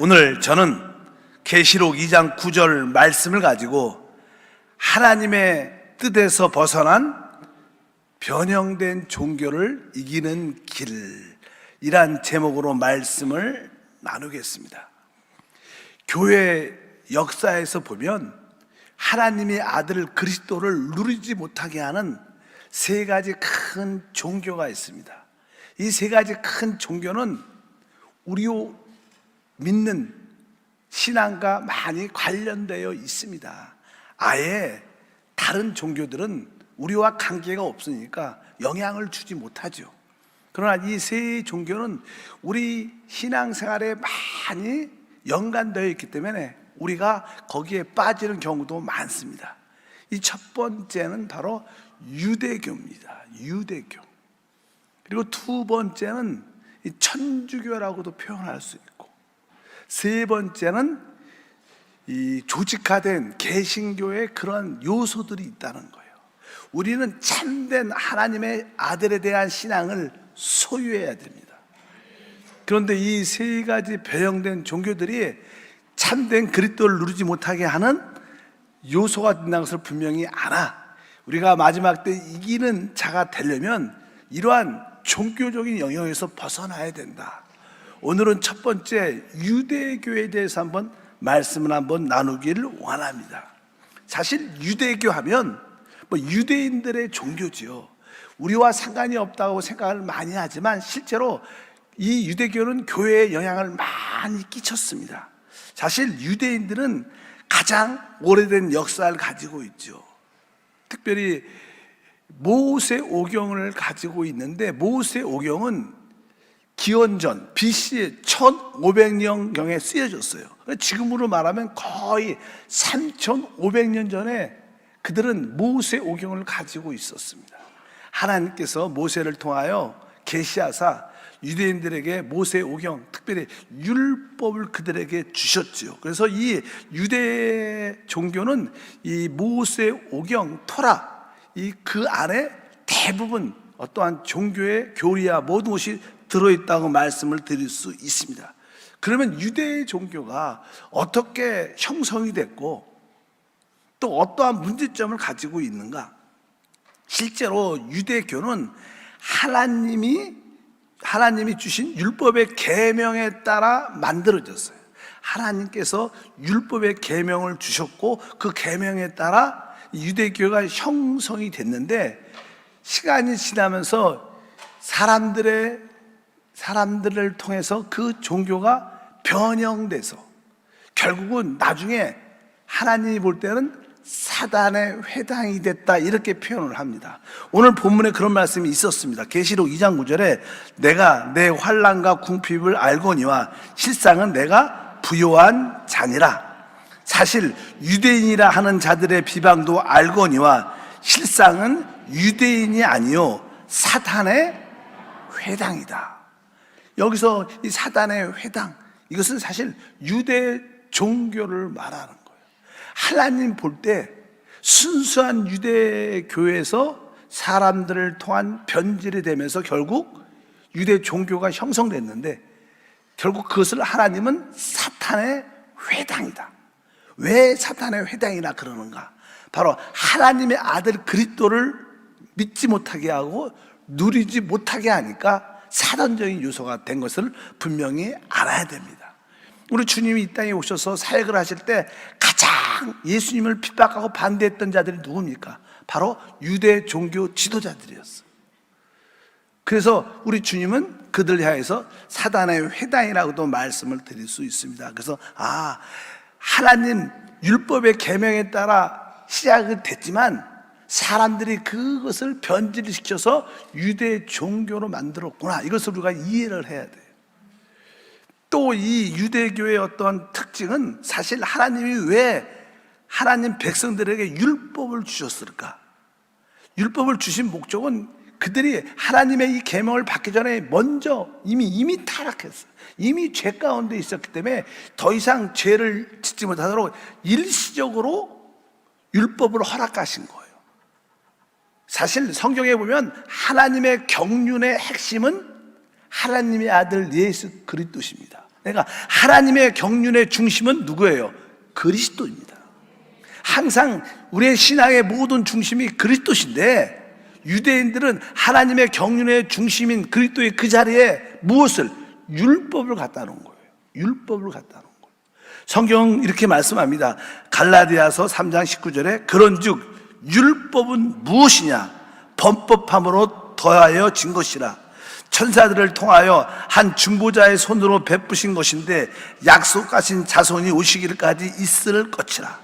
오늘 저는 계시록 2장 9절 말씀을 가지고 하나님의 뜻에서 벗어난 변형된 종교를 이기는 길이란 제목으로 말씀을 나누겠습니다. 교회 역사에서 보면 하나님의 아들 그리스도를 누리지 못하게 하는 세 가지 큰 종교가 있습니다. 이 세 가지 큰 종교는 우리 믿는 신앙과 많이 관련되어 있습니다. 아예 다른 종교들은 우리와 관계가 없으니까 영향을 주지 못하죠. 그러나 이 세 종교는 우리 신앙생활에 많이 연관되어 있기 때문에 우리가 거기에 빠지는 경우도 많습니다. 이 첫 번째는 바로 유대교입니다. 유대교. 그리고 두 번째는 이 천주교라고도 표현할 수 있고, 세 번째는 이 조직화된 개신교의 그런 요소들이 있다는 거예요. 우리는 참된 하나님의 아들에 대한 신앙을 소유해야 됩니다. 그런데 이 세 가지 변형된 종교들이 참된 그리스도를 누리지 못하게 하는 요소가 된다는 것을 분명히 알아. 우리가 마지막 때 이기는 자가 되려면 이러한 종교적인 영역에서 벗어나야 된다. 오늘은 첫 번째 유대교에 대해서 한번 말씀을 한번 나누기를 원합니다. 사실 유대교 하면 유대인들의 종교지요. 우리와 상관이 없다고 생각을 많이 하지만 실제로 이 유대교는 교회에 영향을 많이 끼쳤습니다. 사실 유대인들은 가장 오래된 역사를 가지고 있죠. 특별히 모세오경을 가지고 있는데, 모세오경은 기원전 BC 1500년경에 쓰여졌어요. 지금으로 말하면 거의 3500년 전에 그들은 모세오경을 가지고 있었습니다. 하나님께서 모세를 통하여 계시하사 유대인들에게 모세오경, 특별히 율법을 그들에게 주셨지요. 그래서 이 유대 종교는 이 모세오경, 토라, 그 안에 대부분 어떠한 종교의 교리와 모든 것이 들어있다고 말씀을 드릴 수 있습니다. 그러면 유대 종교가 어떻게 형성이 됐고 또 어떠한 문제점을 가지고 있는가? 실제로 유대교는 하나님이 주신 율법의 계명에 따라 만들어졌어요. 하나님께서 율법의 계명을 주셨고 그 계명에 따라 유대교가 형성이 됐는데, 시간이 지나면서 사람들을 통해서 그 종교가 변형돼서 결국은 나중에 하나님이 볼 때는 사단의 회당이 됐다, 이렇게 표현을 합니다. 오늘 본문에 그런 말씀이 있었습니다. 계시록 2장 9절에 내가 내 환난과 궁핍을 알거니와 실상은 내가 부요한 자니라. 사실 유대인이라 하는 자들의 비방도 알거니와 실상은 유대인이 아니요 사탄의 회당이다. 여기서 이 사단의 회당, 이것은 사실 유대 종교를 말하는 거예요. 하나님 볼 때 순수한 유대교에서 사람들을 통한 변질이 되면서 결국 유대 종교가 형성됐는데, 결국 그것을 하나님은 사탄의 회당이다. 왜 사탄의 회당이라 그러는가? 바로 하나님의 아들 그리스도를 믿지 못하게 하고 누리지 못하게 하니까 사단적인 요소가 된 것을 분명히 알아야 됩니다. 우리 주님이 이 땅에 오셔서 사역을 하실 때 가장 예수님을 핍박하고 반대했던 자들이 누굽니까? 바로 유대 종교 지도자들이었어요. 그래서 우리 주님은 그들 향해서 사단의 회당이라고도 말씀을 드릴 수 있습니다. 그래서 하나님 율법의 계명에 따라 시작이 됐지만 사람들이 그것을 변질시켜서 유대 종교로 만들었구나, 이것을 우리가 이해를 해야 돼요. 또 이 유대교의 어떤 특징은 사실 하나님이 왜 하나님 백성들에게 율법을 주셨을까? 율법을 주신 목적은 그들이 하나님의 이 계명을 받기 전에 먼저 이미 타락했어요. 이미 죄 가운데 있었기 때문에 더 이상 죄를 짓지 못하도록 일시적으로 율법을 허락하신 거예요. 사실 성경에 보면 하나님의 경륜의 핵심은 하나님의 아들 예수 그리스도십니다. 그러니까 하나님의 경륜의 중심은 누구예요? 그리스도입니다. 항상 우리의 신앙의 모든 중심이 그리스도신데, 유대인들은 하나님의 경륜의 중심인 그리스도의 그 자리에 무엇을? 율법을 갖다 놓은 거예요. 율법을 갖다 놓은 거예요. 성경 이렇게 말씀합니다. 갈라디아서 3장 19절에 그런즉 율법은 무엇이냐? 범법함으로 더하여 진 것이라. 천사들을 통하여 한 중보자의 손으로 베푸신 것인데 약속하신 자손이 오시기까지 있을 것이라.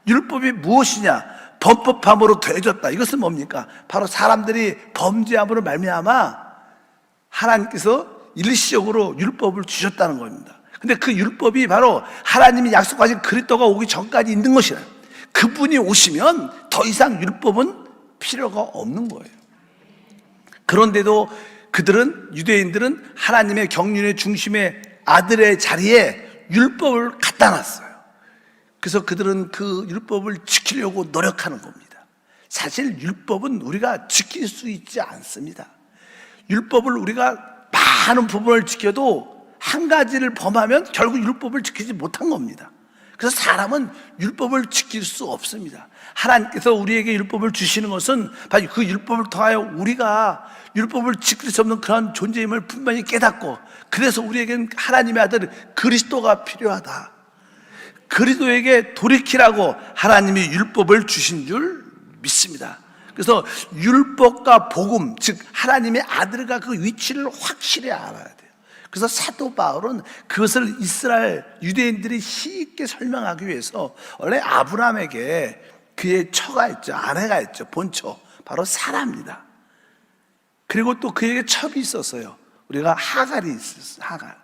율법이 무엇이냐? 범법함으로 더해졌다. 이것은 뭡니까? 바로 사람들이 범죄함으로 말미암아 하나님께서 일시적으로 율법을 주셨다는 겁니다. 근데 그 율법이 바로 하나님이 약속하신 그리스도가 오기 전까지 있는 것이라. 그분이 오시면 더 이상 율법은 필요가 없는 거예요. 그런데도 그들은, 유대인들은 하나님의 경륜의 중심의 아들의 자리에 율법을 갖다 놨어요. 그래서 그들은 그 율법을 지키려고 노력하는 겁니다. 사실 율법은 우리가 지킬 수 있지 않습니다. 율법을 우리가 많은 부분을 지켜도 한 가지를 범하면 결국 율법을 지키지 못한 겁니다. 그래서 사람은 율법을 지킬 수 없습니다. 하나님께서 우리에게 율법을 주시는 것은 바로 그 율법을 통하여 우리가 율법을 지킬 수 없는 그런 존재임을 분명히 깨닫고, 그래서 우리에게는 하나님의 아들 그리스도가 필요하다. 그리스도에게 돌이키라고 하나님이 율법을 주신 줄 믿습니다. 그래서 율법과 복음, 즉 하나님의 아들과 그 위치를 확실히 알아야 돼요. 그래서 사도 바울은 그것을 이스라엘 유대인들이 쉽게 설명하기 위해서 원래 아브라함에게 그의 처가 있죠. 아내가 있죠. 본처. 바로 사라입니다. 그리고 또 그에게 첩이 있었어요. 우리가 하갈이 있었어요. 하갈.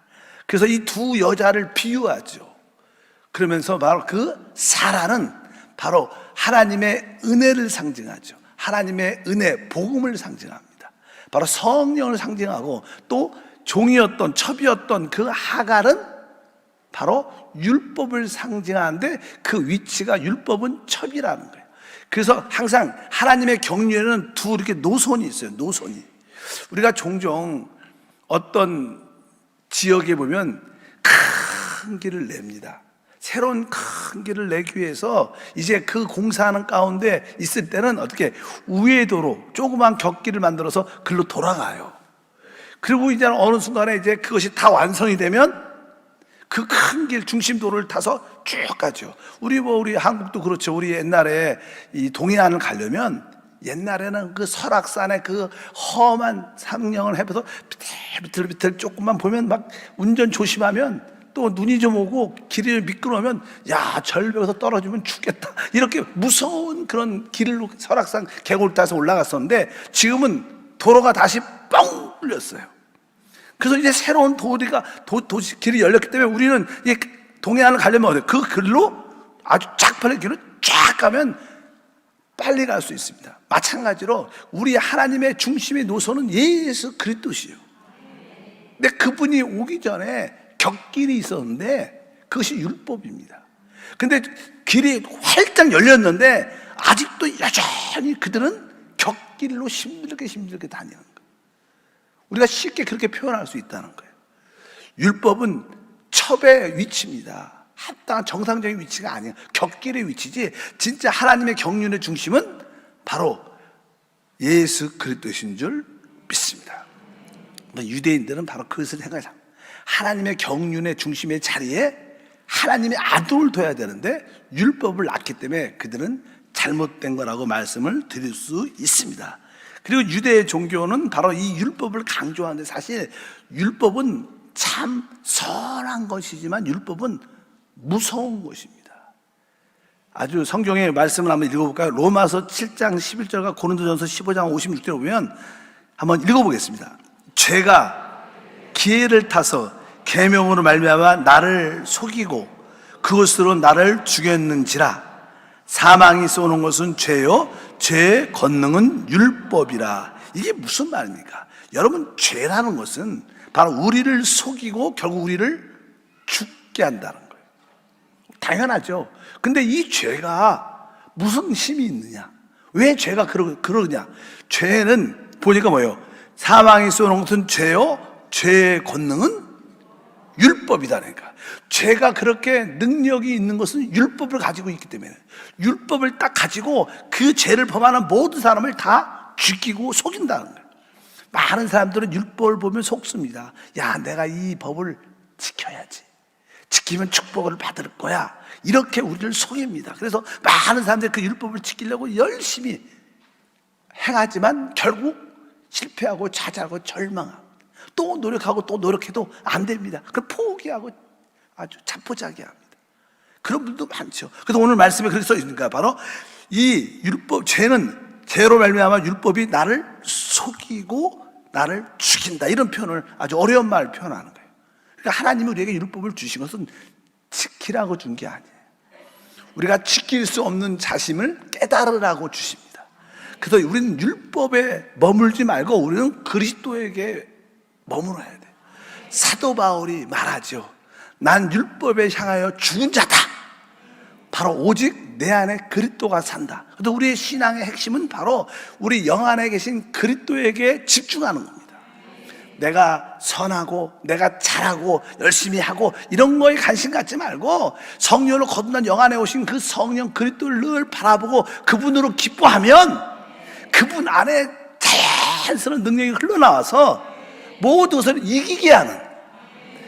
그래서 이 두 여자를 비유하죠. 그러면서 바로 그 사라는 바로 하나님의 은혜를 상징하죠. 하나님의 은혜, 복음을 상징합니다. 바로 성령을 상징하고, 또 종이었던, 첩이었던 그 하갈은 바로 율법을 상징하는데 그 위치가 율법은 첩이라는 거예요. 그래서 항상 하나님의 경륜에는 두 이렇게 노선이 있어요. 노선이. 우리가 종종 어떤 지역에 보면 큰 길을 냅니다. 새로운 큰 길을 내기 위해서 이제 그 공사하는 가운데 있을 때는 어떻게 우회도로 조그만 곁길을 만들어서 글로 돌아가요. 그리고 이제 어느 순간에 이제 그것이 다 완성이 되면 그 큰 길 중심도로를 타서 쭉 가죠. 우리 한국도 그렇죠. 우리 옛날에 이 동해안을 가려면 옛날에는 그 설악산의 그 험한 상령을 해서 비틀비틀 조금만 보면 막 운전 조심하면 또 눈이 좀 오고 길이 미끄러우면 야, 절벽에서 떨어지면 죽겠다, 이렇게 무서운 그런 길로 설악산 계곡을 따서 올라갔었는데 지금은 도로가 다시 뻥 뚫렸어요. 그래서 이제 새로운 도시 길이 열렸기 때문에 우리는 이 동해안을 가려면 어때요? 그 길로 아주 쫙 펴는 길로 쫙 가면 빨리 갈 수 있습니다. 마찬가지로 우리 하나님의 중심의 노선은 예수 그리스도시요. 근데 그분이 오기 전에 곁길이 있었는데 그것이 율법입니다. 근데 길이 활짝 열렸는데 아직도 여전히 그들은 곁길로 힘들게 다니는 거예요. 우리가 쉽게 그렇게 표현할 수 있다는 거예요. 율법은 첩의 위치입니다. 합당한 정상적인 위치가 아니에요. 곁길의 위치지, 진짜 하나님의 경륜의 중심은 바로 예수 그리스도신 줄 믿습니다. 유대인들은 바로 그것을 생각해요. 하나님의 경륜의 중심의 자리에 하나님의 아들을 둬야 되는데 율법을 낳기 때문에 그들은 잘못된 거라고 말씀을 드릴 수 있습니다. 그리고 유대 종교는 바로 이 율법을 강조하는데, 사실 율법은 참 선한 것이지만 율법은 무서운 것입니다. 아주 성경의 말씀을 한번 읽어볼까요? 로마서 7장 11절과 고린도전서 15장 56절을 보면 한번 읽어보겠습니다. 죄가 기회를 타서 계명으로 말미암아 나를 속이고 그것으로 나를 죽였는지라. 사망이 쏘는 것은 죄요, 죄의 권능은 율법이라. 이게 무슨 말입니까? 여러분, 죄라는 것은 바로 우리를 속이고 결국 우리를 죽게 한다는 거예요. 당연하죠. 근데 이 죄가 무슨 힘이 있느냐? 왜 죄가 그러냐? 죄는 보니까 뭐예요? 사망이 쏘는 것은 죄요, 죄의 권능은 율법이다니까. 죄가 그렇게 능력이 있는 것은 율법을 가지고 있기 때문에, 율법을 딱 가지고 그 죄를 범하는 모든 사람을 다 죽이고 속인다는 거예요. 많은 사람들은 율법을 보면 속습니다. 야, 내가 이 법을 지켜야지, 지키면 축복을 받을 거야, 이렇게 우리를 속입니다. 그래서 많은 사람들이 그 율법을 지키려고 열심히 행하지만 결국 실패하고 좌절하고 절망하고, 또 노력하고 또 노력해도 안 됩니다. 그럼 포기하고 아주 자포자기합니다. 그런 분도 많죠. 그래서 오늘 말씀에 그렇게 써 있으니까, 바로 이 율법, 죄로 말미암아 율법이 나를 속이고 나를 죽인다, 이런 표현을, 아주 어려운 말을 표현하는 거예요. 그러니까 하나님이 우리에게 율법을 주신 것은 지키라고 준 게 아니에요. 우리가 지킬 수 없는 자심을 깨달으라고 주십니다. 그래서 우리는 율법에 머물지 말고 우리는 그리스도에게 머물러야 돼. 사도 바울이 말하죠. 난 율법에 향하여 죽은 자다. 바로 오직 내 안에 그리스도가 산다. 그래서 우리의 신앙의 핵심은 바로 우리 영 안에 계신 그리스도에게 집중하는 겁니다. 내가 선하고 내가 잘하고 열심히 하고 이런 거에 관심 갖지 말고, 성령으로 거듭난 영 안에 오신 그 성령 그리스도를 늘 바라보고 그분으로 기뻐하면 그분 안에 자연스러운 능력이 흘러나와서 모든 것을 이기게 하는,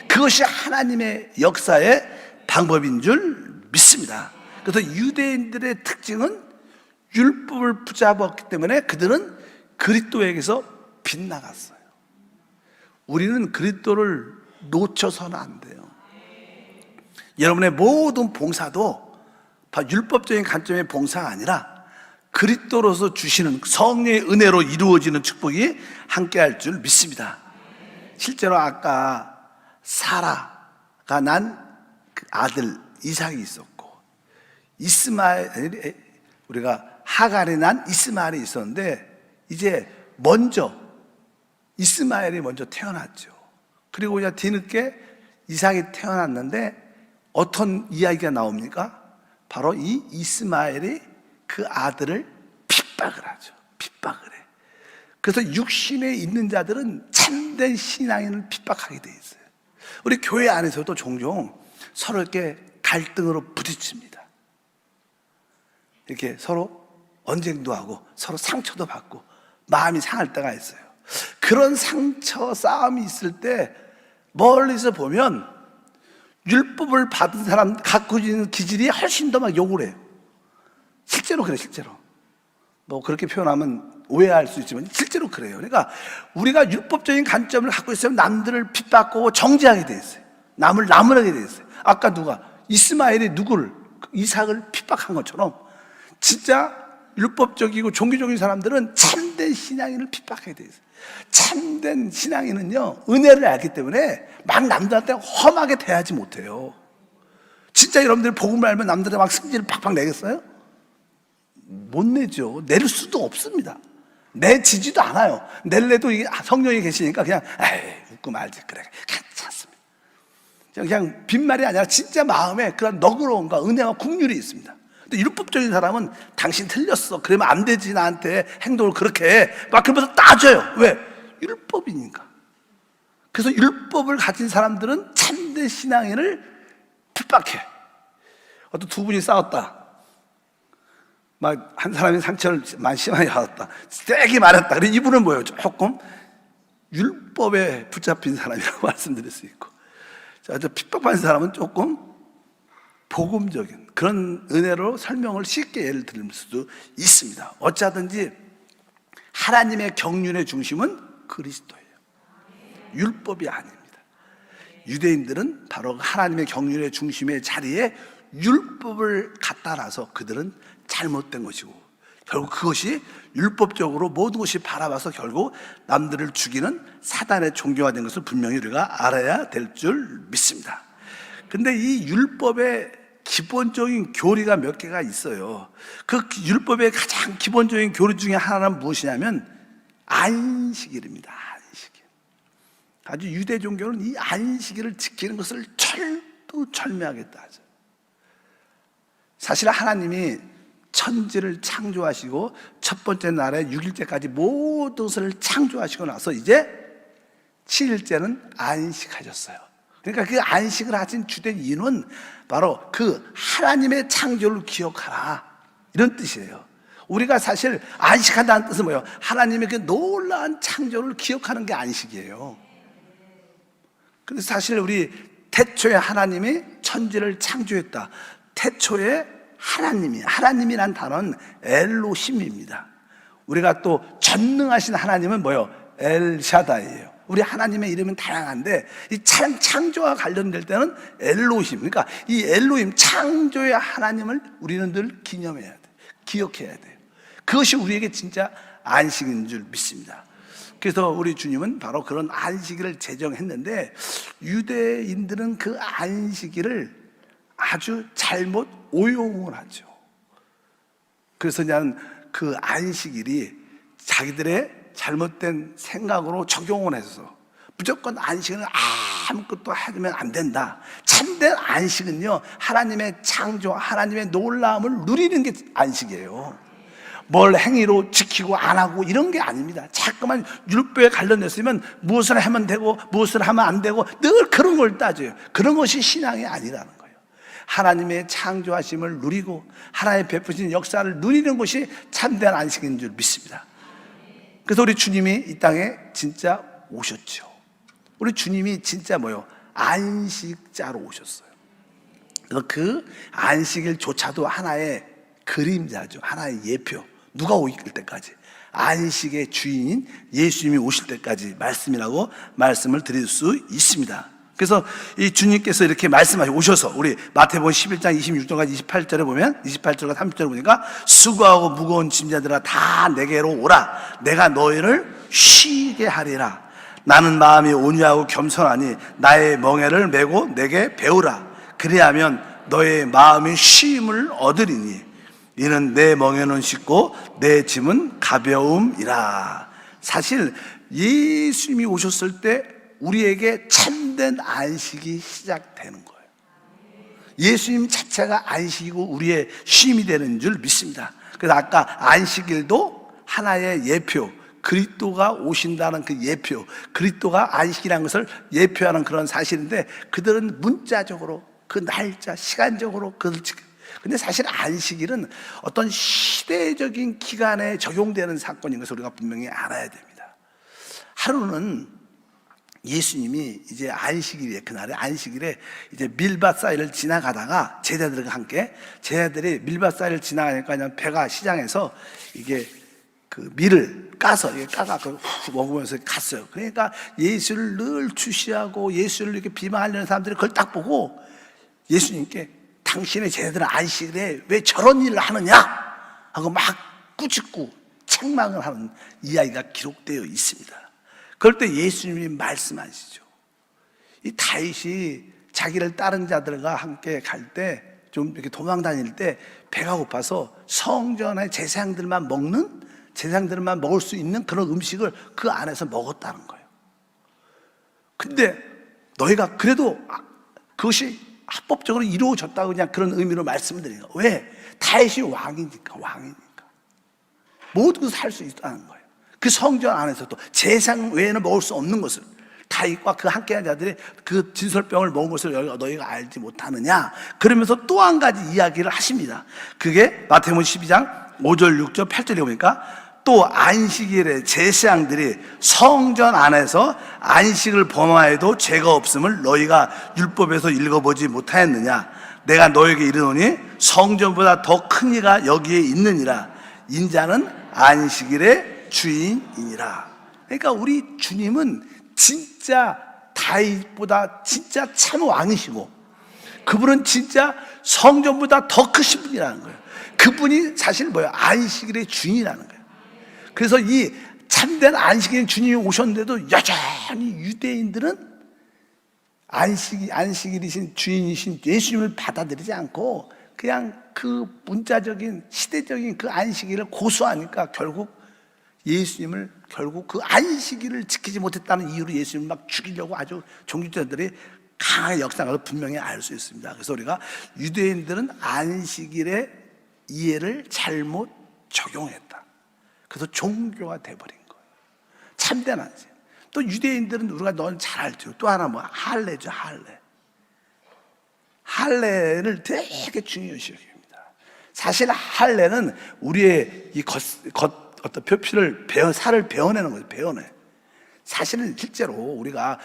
그것이 하나님의 역사의 방법인 줄 믿습니다. 그래서 유대인들의 특징은 율법을 붙잡았기 때문에 그들은 그리스도에게서 빗나갔어요. 우리는 그리스도를 놓쳐서는 안 돼요. 여러분의 모든 봉사도 율법적인 관점의 봉사가 아니라 그리스도로서 주시는 성령의 은혜로 이루어지는 축복이 함께할 줄 믿습니다. 실제로 아까 사라가 난 그 아들 이삭이 있었고, 이스마엘, 우리가 하갈이 난 이스마엘이 있었는데, 이제 먼저 이스마엘이 먼저 태어났죠. 그리고 이제 뒤늦게 이삭이 태어났는데 어떤 이야기가 나옵니까? 바로 이 이스마엘이 그 아들을 핍박을 하죠. 핍박을 해. 그래서 육신에 있는 자들은 참된 신앙인을 핍박하게 돼 있어요. 우리 교회 안에서도 종종 서로 이렇게 갈등으로 부딪힙니다. 이렇게 서로 언쟁도 하고 서로 상처도 받고 마음이 상할 때가 있어요. 그런 상처 싸움이 있을 때 멀리서 보면 율법을 받은 사람 갖고 있는 기질이 훨씬 더 막 욕을 해요. 실제로 그래요. 실제로. 뭐 그렇게 표현하면 오해할 수 있지만 실제로 그래요. 그러니까 우리가 율법적인 관점을 갖고 있으면 남들을 핍박하고 정죄하게 돼 있어요. 남을 나무라게 돼 있어요. 아까 누가 이스마엘이 누구를, 이삭을 핍박한 것처럼 진짜 율법적이고 종교적인 사람들은 참된 신앙인을 핍박하게 돼 있어요. 참된 신앙인은요, 은혜를 알기 때문에 막 남들한테 험하게 대하지 못해요. 진짜 여러분들이 복음을 알면 남들한테 막 승질을 팍팍 내겠어요? 못 내죠. 낼 수도 없습니다. 내지지도 않아요. 낼래도 성령이 계시니까 그냥 에이 웃고 말지, 그래 괜찮습니다. 그냥 빈말이 아니라 진짜 마음에 그런 너그러움과 은혜와 긍휼이 있습니다. 근데 율법적인 사람은 당신 틀렸어, 그러면 안 되지, 나한테 행동을 그렇게 해, 막 그러면서 따져요. 왜? 율법이니까. 그래서 율법을 가진 사람들은 참된 신앙인을 핍박해. 어떤 두 분이 싸웠다. 막 한 사람이 상처를 많이 심하게 받았다, 세게 말했다. 그래 이분은 뭐예요? 조금 율법에 붙잡힌 사람이라고 말씀드릴 수 있고, 저 핍박받는 사람은 조금 복음적인 그런 은혜로 설명을 쉽게 예를 들 수도 있습니다. 어쩌든지 하나님의 경륜의 중심은 그리스도예요. 율법이 아닙니다. 유대인들은 바로 하나님의 경륜의 중심의 자리에 율법을 갖다 놔서 그들은 잘못된 것이고, 결국 그것이 율법적으로 모든 것이 바라봐서 결국 남들을 죽이는 사단의 종교가 된 것을 분명히 우리가 알아야 될 줄 믿습니다. 근데 이 율법의 기본적인 교리가 몇 개가 있어요. 그 율법의 가장 기본적인 교리 중에 하나는 무엇이냐면 안식일입니다. 안식일. 아주 유대 종교는 이 안식일을 지키는 것을 철두철미하겠다 하죠. 사실 하나님이 천지를 창조하시고 첫 번째 날에 6일째까지 모든 것을 창조하시고 나서 이제 7일째는 안식하셨어요. 그러니까 그 안식을 하신 주된 이유는 바로 그 하나님의 창조를 기억하라, 이런 뜻이에요. 우리가 사실 안식한다는 뜻은 뭐예요? 하나님의 그 놀라운 창조를 기억하는 게 안식이에요. 그래서 사실 우리 태초에 하나님이 천지를 창조했다. 태초에 하나님이란 단어는 엘로힘입니다. 우리가 또 전능하신 하나님은 뭐예요? 엘샤다이예요. 우리 하나님의 이름은 다양한데 이 창조와 관련될 때는 엘로힘, 그러니까 이 엘로힘 창조의 하나님을 우리는 늘 기념해야 돼, 기억해야 돼요. 그것이 우리에게 진짜 안식인 줄 믿습니다. 그래서 우리 주님은 바로 그런 안식일을 제정했는데 유대인들은 그 안식일을 아주 잘못 오용을 하죠. 그래서 그냥 그 안식일이 자기들의 잘못된 생각으로 적용을 해서 무조건 안식은 아무것도 하면 안 된다. 참된 안식은요, 하나님의 창조, 하나님의 놀라움을 누리는 게 안식이에요. 뭘 행위로 지키고 안 하고 이런 게 아닙니다. 자꾸만 율법에 관련됐으면 무엇을 하면 되고 무엇을 하면 안 되고 늘 그런 걸 따져요. 그런 것이 신앙이 아니라는 거예요. 하나님의 창조하심을 누리고 하나님의 베푸신 역사를 누리는 것이 참된 안식인 줄 믿습니다. 그래서 우리 주님이 이 땅에 진짜 오셨죠. 우리 주님이 진짜 뭐요? 안식자로 오셨어요. 그래서 그 안식일조차도 하나의 그림자죠. 하나의 예표. 누가 오실 때까지? 안식의 주인인 예수님이 오실 때까지 말씀이라고 말씀을 드릴 수 있습니다. 그래서 이 주님께서 이렇게 말씀하시고 오셔서 우리 마태복음 11장 26절까지 28절에 보면 28절과 30절에 보니까 수고하고 무거운 짐자들아 다 내게로 오라. 내가 너희를 쉬게 하리라. 나는 마음이 온유하고 겸손하니 나의 멍에를 메고 내게 배우라. 그리하면 너의 마음이 쉼을 얻으리니 이는 내 멍에는 쉽고 내 짐은 가벼움이라. 사실 예수님이 오셨을 때 우리에게 참된 안식이 시작되는 거예요. 예수님 자체가 안식이고 우리의 쉼이 되는 줄 믿습니다. 그래서 아까 안식일도 하나의 예표, 그리스도가 오신다는 그 예표, 그리스도가 안식이라는 것을 예표하는 그런 사실인데 그들은 문자적으로 그 날짜, 시간적으로 그것을 근데 사실 안식일은 어떤 시대적인 기간에 적용되는 사건인 것을 우리가 분명히 알아야 됩니다. 하루는 예수님이 이제 안식일에, 그날에 안식일에 이제 밀밭사이를 지나가다가 제자들과 함께 제자들이 밀밭사이를 지나가니까 그냥 배가 시장에서 이게 그 밀을 까서 이게 까갖고 먹으면서 갔어요. 그러니까 예수를 늘 주시하고 예수를 이렇게 비방하려는 사람들이 그걸 딱 보고 예수님께 당신의 제자들은 안식일에 왜 저런 일을 하느냐 하고 막 꾸짖고 책망을 하는 이야기가 기록되어 있습니다. 그럴 때 예수님이 말씀하시죠. 이 다윗이 자기를 따른 자들과 함께 갈 때 좀 이렇게 도망 다닐 때 배가 고파서 성전의 제사장들만 먹을 수 있는 그런 음식을 그 안에서 먹었다는 거예요. 근데 너희가 그래도 그것이 합법적으로 이루어졌다고 그냥 그런 의미로 말씀을 드리는 거예요. 왜? 다윗이 왕이니까. 모든 것을 할 수 있다는 거예요. 그 성전 안에서도 제사장 외에는 먹을 수 없는 것을 다윗과 그 함께한 자들이 그 진설병을 먹은 것을 너희가 알지 못하느냐. 그러면서 또 한 가지 이야기를 하십니다. 그게 마태복음 12장 5절 6절 8절에 보니까 또 안식일에 제사장들이 성전 안에서 안식을 범하여도 죄가 없음을 너희가 율법에서 읽어보지 못하였느냐. 내가 너에게 이르노니 성전보다 더 큰 이가 여기에 있느니라. 인자는 안식일의 주인이니라. 그러니까 우리 주님은 진짜 다윗보다 진짜 참 왕이시고 그분은 진짜 성전보다 더 크신 분이라는 거예요. 그분이 사실 뭐예요? 안식일의 주인이라는 거예요. 그래서 이 참된 안식일인 주님이 오셨는데도 여전히 유대인들은 안식일이신 주인이신 예수님을 받아들이지 않고 그냥 그 문자적인 시대적인 그 안식일을 고수하니까 결국 예수님을 그 안식일을 지키지 못했다는 이유로 예수님을 막 죽이려고 아주 종교자들이 강하게 역사하는 걸 분명히 알 수 있습니다. 그래서 우리가 유대인들은 안식일의 이해를 잘못 적용했다. 그래서 종교가 돼버린 거예요. 참된 안식. 또 유대인들은 우리가 넌 잘 알죠. 또 하나 뭐 할례죠, 할례. 할례를 되게 중요시 여깁니다. 사실 할례는 우리의 이 어떤 표피를 살을 베어내는 거죠. 베어내. 사실은 실제로 우리가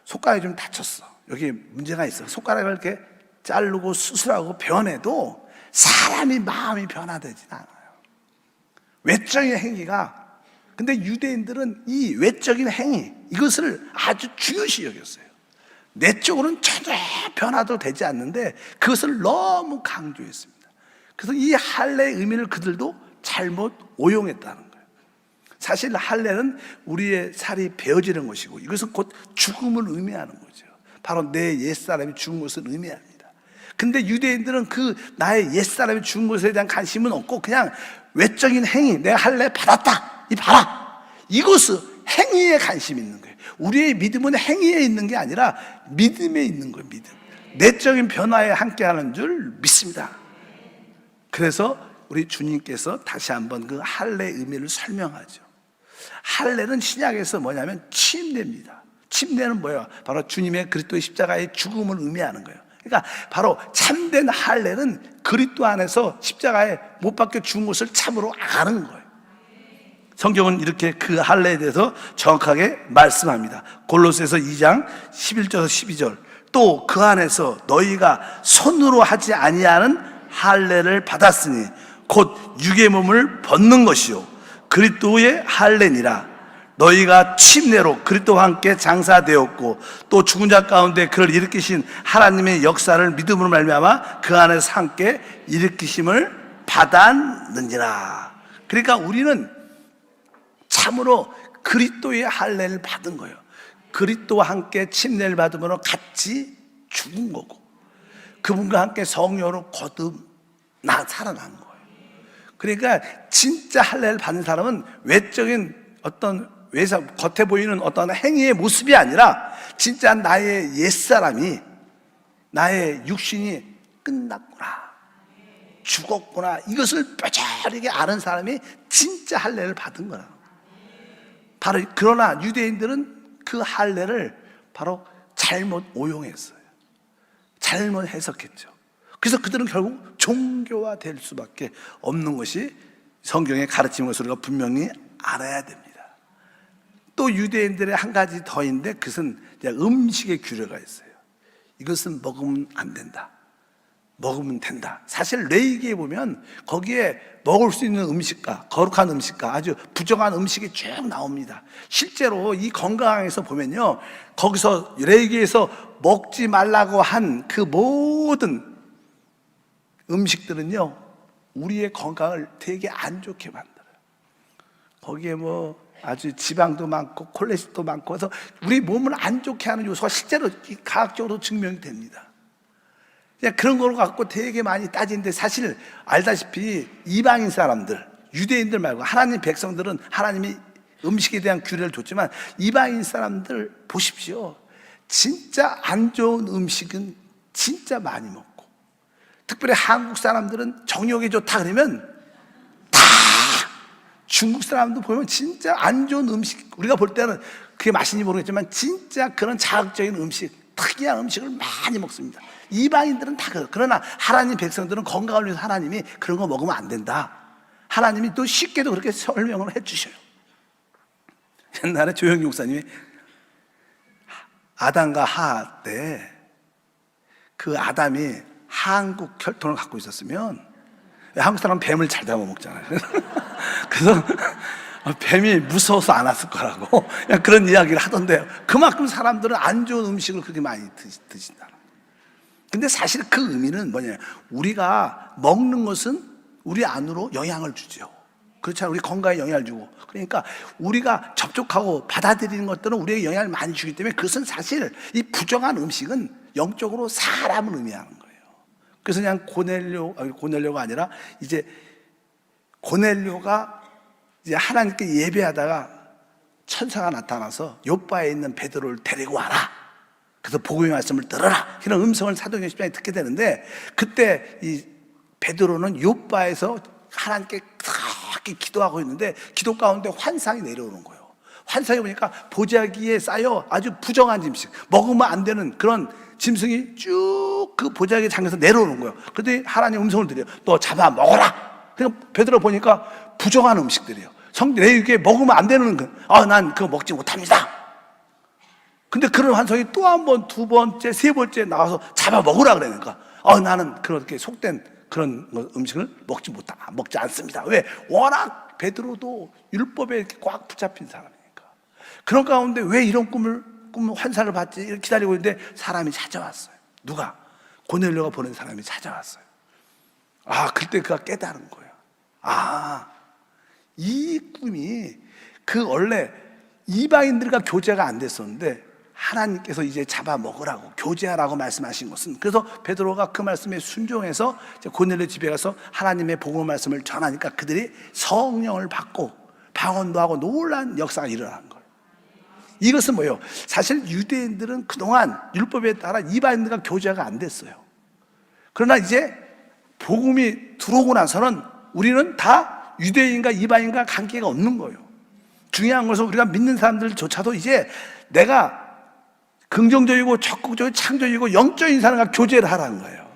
손가락이 좀 다쳤어. 여기 문제가 있어. 손가락을 이렇게 자르고 수술하고 베어내도 사람이 마음이 변화되진 않아요. 외적인 행위가. 근데 유대인들은 이 외적인 행위, 이것을 아주 중요시 여겼어요. 내적으로는 전혀 변화도 되지 않는데 그것을 너무 강조했습니다. 그래서 이 할례의 의미를 그들도 잘못 오용했다는 거예요. 사실 할례는 우리의 살이 베어지는 것이고 이것은 곧 죽음을 의미하는 거죠. 바로 내 옛사람이 죽은 것을 의미합니다. 근데 유대인들은 그 나의 옛사람이 죽은 것에 대한 관심은 없고 그냥 외적인 행위, 내가 할례 받았다, 이 봐라, 이것은 행위에 관심이 있는 거예요. 우리의 믿음은 행위에 있는 게 아니라 믿음에 있는 거예요. 믿음, 내적인 변화에 함께하는 줄 믿습니다. 그래서 우리 주님께서 다시 한번 그 할례의 의미를 설명하죠. 할례는 신약에서 뭐냐면 침례입니다. 침례는 뭐예요? 바로 주님의 그리스도의 십자가의 죽음을 의미하는 거예요. 그러니까 바로 참된 할례는 그리스도 안에서 십자가에 못 박혀 죽은 것을 참으로 아는 거예요. 성경은 이렇게 그 할례에 대해서 정확하게 말씀합니다. 골로새서 2장 11절에서 12절. 또 그 안에서 너희가 손으로 하지 아니하는 할례를 받았으니 곧 육의 몸을 벗는 것이요 그리스도의 할례니라. 너희가 침례로 그리스도와 함께 장사되었고 또 죽은 자 가운데 그를 일으키신 하나님의 역사를 믿음으로 말미암아 그 안에서 함께 일으키심을 받았느니라. 그러니까 우리는 참으로 그리스도의 할례를 받은 거예요. 그리스도와 함께 침례를 받으므로 같이 죽은 거고 그분과 함께 성령으로 살아난 거예요. 그러니까 진짜 할례를 받는 사람은 외적인 어떤 겉에 보이는 어떤 행위의 모습이 아니라 진짜 나의 옛사람이, 나의 육신이 끝났구나, 죽었구나, 이것을 뼈저리게 아는 사람이 진짜 할례를 받은 거라. 바로 그러나 유대인들은 그 할례를 바로 잘못 오용했어요. 잘못 해석했죠. 그래서 그들은 결국 종교화될 수밖에 없는 것이 성경의 가르치는 것을 우리가 분명히 알아야 됩니다. 또 유대인들의 한 가지 더인데 그것은 음식의 규례가 있어요. 이것은 먹으면 안 된다, 먹으면 된다. 사실 레위기에 보면 거기에 먹을 수 있는 음식과 거룩한 음식과 아주 부정한 음식이 쭉 나옵니다. 실제로 이 건강에서 보면요, 거기서 레위기에서 먹지 말라고 한 그 모든 음식들은요 우리의 건강을 되게 안 좋게 만들어요. 거기에 뭐 아주 지방도 많고 콜레스테롤도 많고 해서 우리 몸을 안 좋게 하는 요소가 실제로 과학적으로 증명이 됩니다. 그냥 그런 걸 갖고 되게 많이 따지는데 사실 알다시피 이방인 사람들, 유대인들 말고 하나님 백성들은 하나님이 음식에 대한 규례를 줬지만 이방인 사람들 보십시오. 진짜 안 좋은 음식은 진짜 많이 먹고, 특별히 한국 사람들은 정력이 좋다 그러면 다, 중국 사람도 보면 진짜 안 좋은 음식, 우리가 볼 때는 그게 맛있는지 모르겠지만 진짜 그런 자극적인 음식, 특이한 음식을 많이 먹습니다. 이방인들은 다 그래요. 그러나 하나님 백성들은 건강을 위해서 하나님이 그런 거 먹으면 안 된다, 하나님이 또 쉽게도 그렇게 설명을 해주셔요. 옛날에 조영기 목사님이 아담과 하하 때 그 아담이 한국 혈통을 갖고 있었으면, 한국 사람은 뱀을 잘 잡아먹잖아요. 그래서 뱀이 무서워서 안 왔을 거라고 그런 이야기를 하던데요. 그만큼 사람들은 안 좋은 음식을 그렇게 많이 드신다. 근데 사실 그 의미는 뭐냐, 우리가 먹는 것은 우리 안으로 영향을 주죠. 그렇잖아요. 우리 건강에 영향을 주고, 그러니까 우리가 접촉하고 받아들이는 것들은 우리에게 영향을 많이 주기 때문에 그것은 사실 이 부정한 음식은 영적으로 사람을 의미하는 거예요. 그래서 그냥 고넬료가 아니라 이제 고넬료가 이제 하나님께 예배하다가 천사가 나타나서 요바에 있는 베드로를 데리고 와라, 그래서 복음의 말씀을 들어라, 이런 음성을 사도행전 10장에 듣게 되는데, 그때 이 베드로는 요바에서 하나님께 그렇게 기도하고 있는데 기도 가운데 환상이 내려오는 거예요. 환상에 보니까 보자기에 쌓여 아주 부정한 짐승, 먹으면 안 되는 그런 짐승이 쭉 그 보자기 장에서 내려오는 거예요. 그런데 하나님 음성을 드려요. 너 잡아 먹어라. 그러니까 베드로 보니까 부정한 음식들이에요. 내게 먹으면 안 되는 거. 난 그거 먹지 못합니다. 근데 그런 환상이 또 한 번, 두 번째, 세 번째 나와서 잡아 먹으라 그러니까 나는 그렇게 속된 그런 음식을 먹지 않습니다. 왜? 워낙 베드로도 율법에 이렇게 꽉 붙잡힌 사람이니까. 그런 가운데 왜 이런 꿈 환상을 받지? 이렇게 기다리고 있는데 사람이 찾아왔어요. 누가? 고넬료가 보낸 사람이 찾아왔어요. 그때 그가 깨달은 거예요. 이 꿈이 원래 이방인들과 교제가 안 됐었는데 하나님께서 이제 잡아먹으라고 교제하라고 말씀하신 것은, 그래서 베드로가 그 말씀에 순종해서 고넬료 집에 가서 하나님의 복음 말씀을 전하니까 그들이 성령을 받고 방언도 하고 놀라운 역사가 일어난 거예요. 이것은 뭐예요? 사실 유대인들은 그동안 율법에 따라 이방인들과 교제가 안 됐어요. 그러나 이제 복음이 들어오고 나서는 우리는 다 유대인과 이방인과 관계가 없는 거예요. 중요한 것은 우리가 믿는 사람들조차도 이제 내가 긍정적이고 적극적이고 창조적이고 영적인 사람과 교제를 하라는 거예요.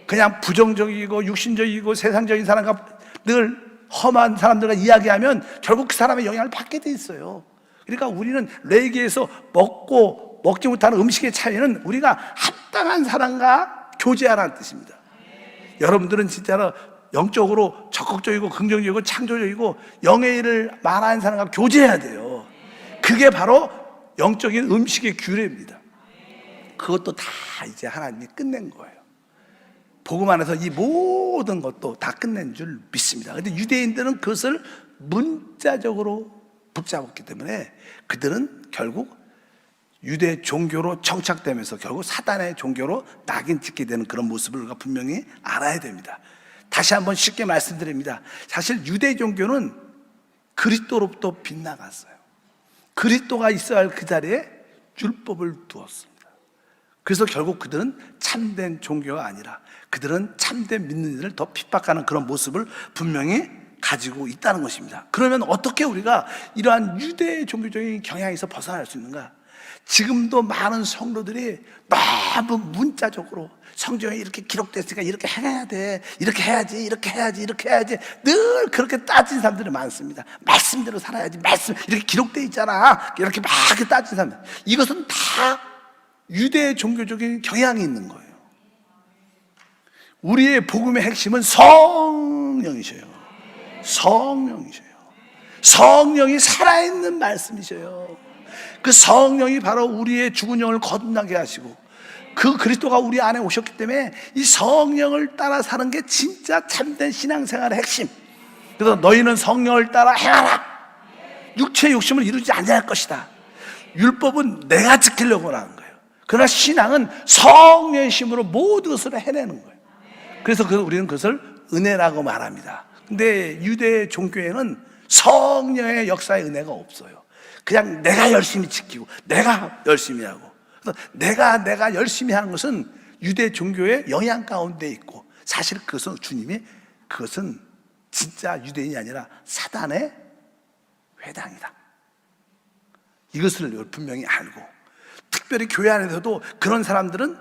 그냥 부정적이고 육신적이고 세상적인 사람과 늘 험한 사람들과 이야기하면 결국 그 사람의 영향을 받게 돼 있어요. 그러니까 우리는 레이기에서 먹지 못하는 음식의 차이는 우리가 합당한 사람과 교제하라는 뜻입니다. 여러분들은 진짜로 영적으로 적극적이고 긍정적이고 창조적이고 영의 일을 말하는 사람과 교제해야 돼요. 그게 바로 영적인 음식의 규례입니다. 그것도 다 이제 하나님이 끝낸 거예요. 복음 안에서 이 모든 것도 다 끝낸 줄 믿습니다. 그런데 유대인들은 그것을 문자적으로 붙잡았기 때문에 그들은 결국 유대 종교로 정착되면서 결국 사단의 종교로 낙인 찍게 되는 그런 모습을 우리가 분명히 알아야 됩니다. 다시 한번 쉽게 말씀드립니다. 사실 유대 종교는 그리스도로부터 빗나갔어요. 그리스도가 있어야 할 그 자리에 율법을 두었습니다. 그래서 결국 그들은 참된 종교가 아니라 그들은 참된 믿는 이들을 더 핍박하는 그런 모습을 분명히 가지고 있다는 것입니다. 그러면 어떻게 우리가 이러한 유대 종교적인 경향에서 벗어날 수 있는가? 지금도 많은 성도들이 너무 문자적으로 성경에 이렇게 기록됐으니까 이렇게 해야 돼, 이렇게 해야지, 이렇게 해야지, 이렇게 해야지, 늘 그렇게 따진 사람들이 많습니다. 말씀대로 살아야지, 말씀 이렇게 기록돼 있잖아, 이렇게 막 따진 사람들. 이것은 다 유대 종교적인 경향이 있는 거예요. 우리의 복음의 핵심은 성령이셔요. 성령이셔요. 성령이 살아있는 말씀이셔요. 그 성령이 바로 우리의 죽은 영을 거듭나게 하시고 그 그리스도가 우리 안에 오셨기 때문에 이 성령을 따라 사는 게 진짜 참된 신앙생활의 핵심. 그래서 너희는 성령을 따라 행하라. 육체의 욕심을 이루지 아니할 것이다. 율법은 내가 지키려고 하는 거예요. 그러나 신앙은 성령의 힘으로 모든 것을 해내는 거예요. 그래서 우리는 그것을 은혜라고 말합니다. 근데 유대 종교에는 성령의 역사의 은혜가 없어요. 그냥 내가 열심히 지키고 내가 열심히 하고, 그래서 내가 열심히 하는 것은 유대 종교의 영향 가운데 있고, 사실 그것은 주님이 그것은 진짜 유대인이 아니라 사단의 회당이다. 이것을 분명히 알고, 특별히 교회 안에서도 그런 사람들은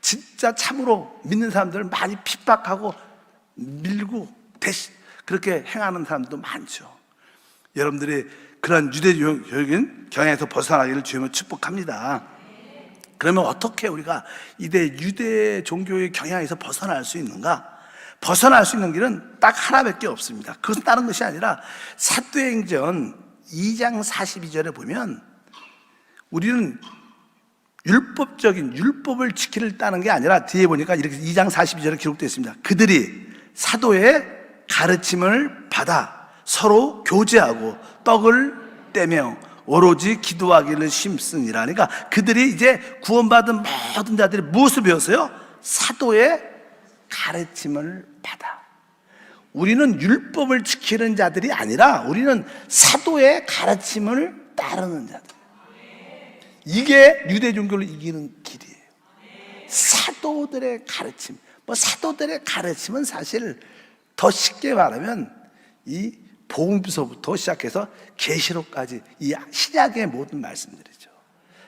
진짜 참으로 믿는 사람들을 많이 핍박하고 밀고 대신 그렇게 행하는 사람들도 많죠. 여러분들이 그런 유대적인 경향에서 벗어나기를 주님은 축복합니다. 그러면 어떻게 우리가 유대 종교의 경향에서 벗어날 수 있는가? 벗어날 수 있는 길은 딱 하나밖에 없습니다. 그것은 다른 것이 아니라 사도행전 2장 42절에 보면 우리는 율법을 지키려는 게 아니라 뒤에 보니까 이렇게 2장 42절에 기록되어 있습니다. 그들이 사도의 가르침을 받아 서로 교제하고 떡을 떼며 오로지 기도하기를 힘쓰니라. 그러니까 그들이 이제 구원받은 모든 자들이 무엇을 배웠어요? 사도의 가르침을 받아. 우리는 율법을 지키는 자들이 아니라 우리는 사도의 가르침을 따르는 자들. 이게 유대 종교를 이기는 길이에요. 사도들의 가르침. 사도들의 가르침은 사실 더 쉽게 말하면 이 복음서부터 시작해서 계시록까지 이 신약의 모든 말씀들이죠.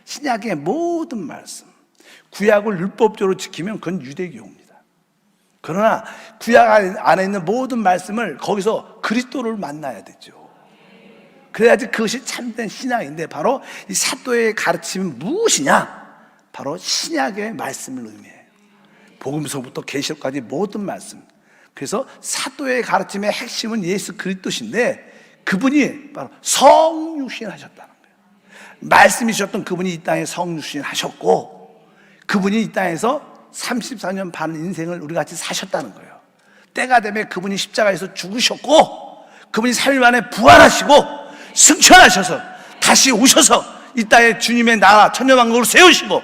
신약의 모든 말씀. 구약을 율법적으로 지키면 그건 유대교입니다. 그러나 구약 안에 있는 모든 말씀을 거기서 그리스도를 만나야 되죠. 그래야지 그것이 참된 신앙인데, 바로 이 사도의 가르침은 무엇이냐? 바로 신약의 말씀을 의미해요. 복음서부터 계시록까지 모든 말씀. 그래서 사도의 가르침의 핵심은 예수 그리스도신데, 그분이 바로 성육신 하셨다는 거예요. 말씀이 주셨던 그분이 이 땅에 성육신 하셨고, 그분이 이 땅에서 34년 반 인생을 우리 같이 사셨다는 거예요. 때가 되면 그분이 십자가에서 죽으셨고, 그분이 3일 만에 부활하시고 승천하셔서 다시 오셔서 이 땅에 주님의 나라 천년왕국을 세우시고,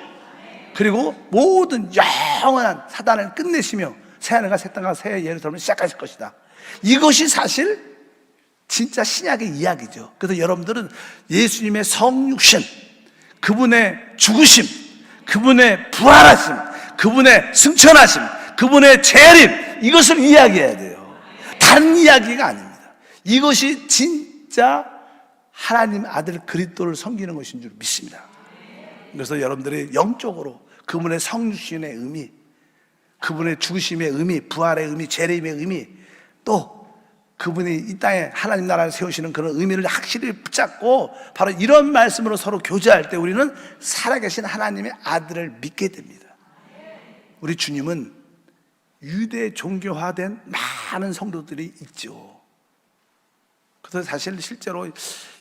그리고 모든 영원한 사단을 끝내시며 새하늘과 새 땅과 새 예루살렘을 시작하실 것이다. 이것이 사실 진짜 신약의 이야기죠. 그래서 여러분들은 예수님의 성육신, 그분의 죽으심, 그분의 부활하심, 그분의 승천하심, 그분의 재림, 이것을 이야기해야 돼요. 다른 이야기가 아닙니다. 이것이 진짜 하나님 아들 그리스도를 섬기는 것인 줄 믿습니다. 그래서 여러분들이 영적으로 그분의 성육신의 의미, 그분의 죽으심의 의미, 부활의 의미, 재림의 의미, 또 그분이 이 땅에 하나님 나라를 세우시는 그런 의미를 확실히 붙잡고 바로 이런 말씀으로 서로 교제할 때 우리는 살아계신 하나님의 아들을 믿게 됩니다. 우리 주님은 유대 종교화된 많은 성도들이 있죠. 그래서 사실 실제로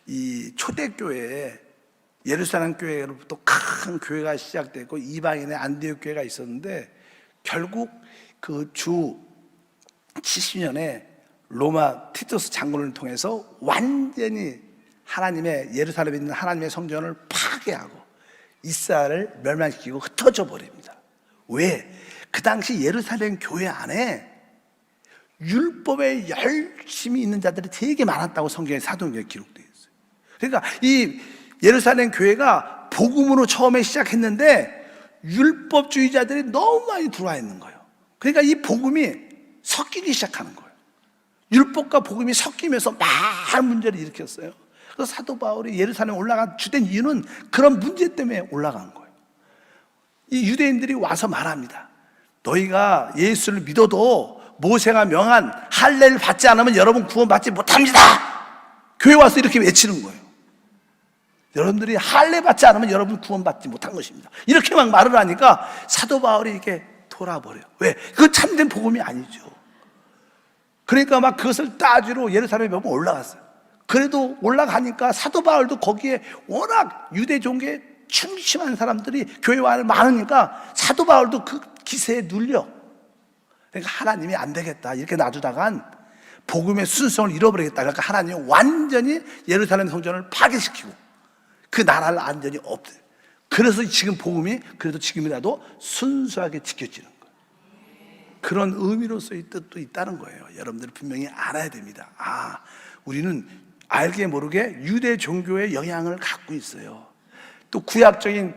이 초대교회에 예루살렘 교회로부터 큰 교회가 시작되고 이방인의 안디옥 교회가 있었는데, 결국 그 주 70년에 로마 티투스 장군을 통해서 완전히 하나님의 예루살렘에 있는 하나님의 성전을 파괴하고 이스라엘을 멸망시키고 흩어져 버립니다. 왜? 그 당시 예루살렘 교회 안에 율법에 열심히 있는 자들이 되게 많았다고 성경에 사도행전에 기록되어 있어요. 그러니까 이 예루살렘 교회가 복음으로 처음에 시작했는데 율법주의자들이 너무 많이 들어와 있는 거예요. 그러니까 이 복음이 섞이기 시작하는 거예요. 율법과 복음이 섞이면서 많은 문제를 일으켰어요. 그래서 사도 바울이 예루살렘에 올라간 주된 이유는 그런 문제 때문에 올라간 거예요. 이 유대인들이 와서 말합니다. 너희가 예수를 믿어도 모세가 명한 할례를 받지 않으면 여러분 구원받지 못합니다. 교회 와서 이렇게 외치는 거예요. 여러분들이 할례 받지 않으면 여러분 구원받지 못한 것입니다. 이렇게 막 말을 하니까 사도 바울이 이렇게 돌아버려요. 왜? 그건 참된 복음이 아니죠. 그러니까 막 그것을 따지러 예루살렘에 몇 번 올라갔어요. 그래도 올라가니까 사도 바울도 거기에 워낙 유대 종교에 충심한 사람들이 교회 안에 많으니까 사도 바울도 그 기세에 눌려. 그러니까 하나님이 안 되겠다 이렇게 놔두다간 복음의 순성을 잃어버리겠다. 그러니까 하나님이 완전히 예루살렘 성전을 파괴시키고 그 나라를 완전히 없애요. 그래서 지금 복음이 그래도 지금이라도 순수하게 지켜지는 거예요. 그런 의미로서의 뜻도 있다는 거예요. 여러분들 분명히 알아야 됩니다. 우리는 알게 모르게 유대 종교의 영향을 갖고 있어요. 또 구약적인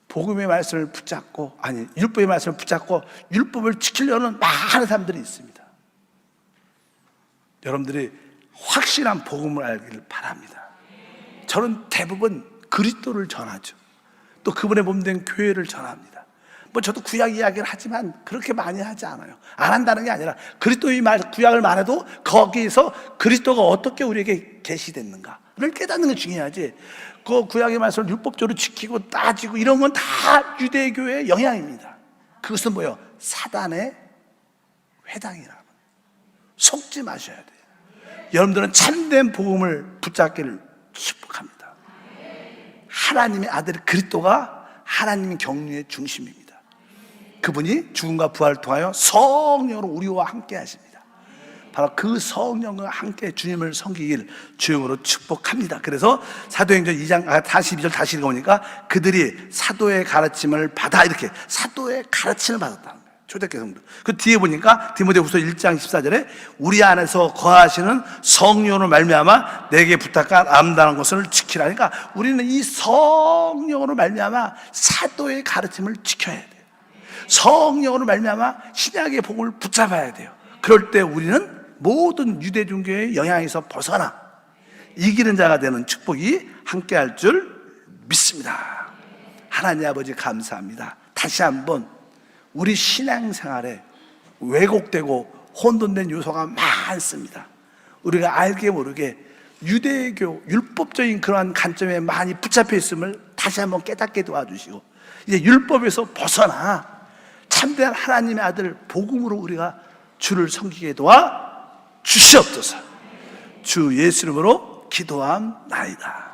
복음의 말씀을 붙잡고, 율법의 말씀을 붙잡고 율법을 지키려는 많은 사람들이 있습니다. 여러분들이 확실한 복음을 알기를 바랍니다. 저는 대부분 그리스도를 전하죠. 또 그분의 몸된 교회를 전합니다. 저도 구약 이야기를 하지만 그렇게 많이 하지 않아요. 안 한다는 게 아니라 그리스도의 구약을 말해도 거기에서 그리스도가 어떻게 우리에게 계시됐는가를 깨닫는 게 중요하지. 그 구약의 말씀을 율법적으로 지키고 따지고 이런 건 다 유대교의 영향입니다. 그것은 뭐예요? 사단의 회당이라고. 속지 마셔야 돼요. 여러분들은 참된 복음을 붙잡기를 축복합니다. 하나님의 아들 그리스도가 하나님의 경륜의 중심입니다. 그분이 죽음과 부활을 통하여 성령으로 우리와 함께 하십니다. 바로 그 성령과 함께 주님을 섬기길 주님으로 축복합니다. 그래서 사도행전 2장 42절 다시 읽어보니까 그들이 사도의 가르침을 받아, 이렇게 사도의 가르침을 받았다는 거예요. 초대교회 성도. 그 뒤에 보니까 디모데후서 1장 14절에 우리 안에서 거하시는 성령으로 말미암아 내게 부탁한 아름다운 것을 지키라. 그러니까 우리는 이 성령으로 말미암아 사도의 가르침을 지켜야 돼요. 성령으로 말미암아 신약의 복음을 붙잡아야 돼요. 그럴 때 우리는 모든 유대 종교의 영향에서 벗어나 이기는 자가 되는 축복이 함께할 줄 믿습니다. 하나님 아버지 감사합니다. 다시 한번 우리 신앙생활에 왜곡되고 혼돈된 요소가 많습니다. 우리가 알게 모르게 유대교 율법적인 그러한 관점에 많이 붙잡혀 있음을 다시 한번 깨닫게 도와주시고, 이제 율법에서 벗어나 참된 하나님의 아들 복음으로 우리가 주를 섬기게 도와 주시옵소서. 주 예수 이름으로 기도함나이다.